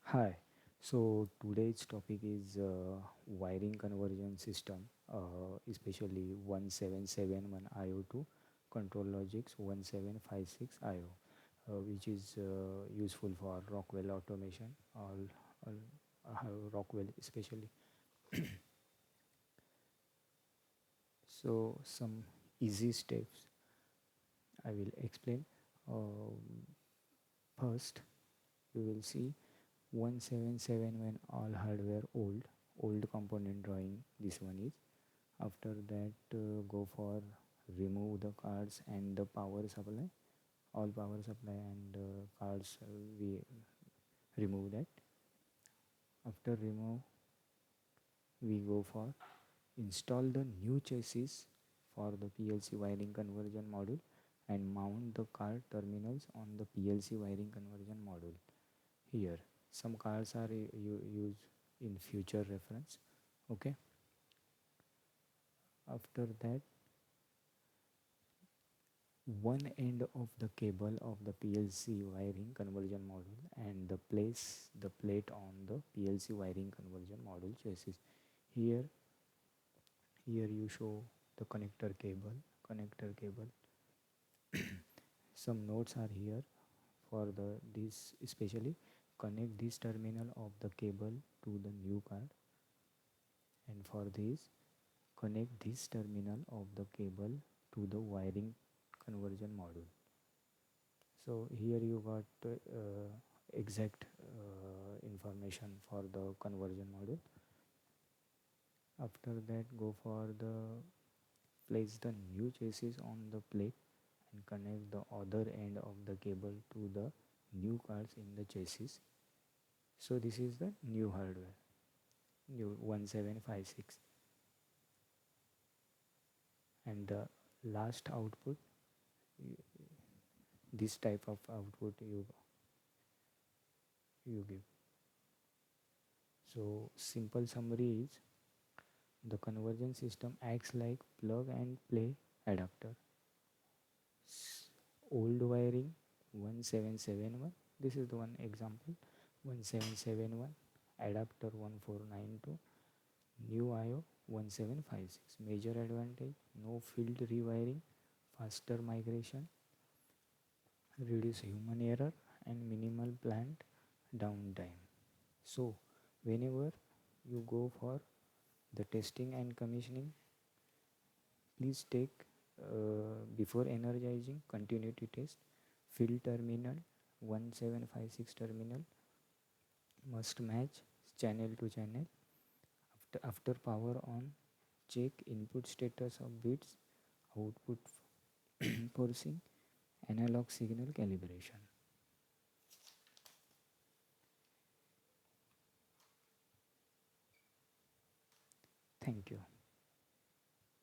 Hi. So today's topic is wiring conversion system, especially 1771 IO to CONTROLLOGIX 1756 IO, which is useful for Rockwell automation, Rockwell especially. So some easy steps I will explain. Um First, you will see 177 when all hardware old component drawing. This one is. After that, go for remove the cards and the power supply, all power supply and cards, we remove that. After remove, we go for install the new chassis for the PLC wiring conversion module and mount the card terminals on the PLC wiring conversion module. Here some cards are used in future reference. Okay. After that, one end of the cable of the PLC wiring conversion module and the place the plate on the PLC wiring conversion module chassis. Here here you show the connector cable. Some notes are here for the this, especially connect this terminal of the cable to the new card, and for this connect this terminal of the cable to the wiring conversion module. So here you got exact information for the conversion module. After that, go for the place the new chassis on the plate and connect the other end of the cable to the new cards in the chassis. So this is the new hardware, new 1756, and the last output, this type of output you give. So simple summary is the conversion system acts like plug and play adapter. Old wiring 1771, this is the one example, 1771 adapter 1492, new IO 1756. Major advantage: no field rewiring, faster migration, reduce human error, and minimal plant downtime. So whenever you go for the testing and commissioning, please take, before energizing, continuity test. Field terminal 1756 terminal must match channel to channel. After power on, check input status of bits, output forcing, analog signal calibration. Thank you.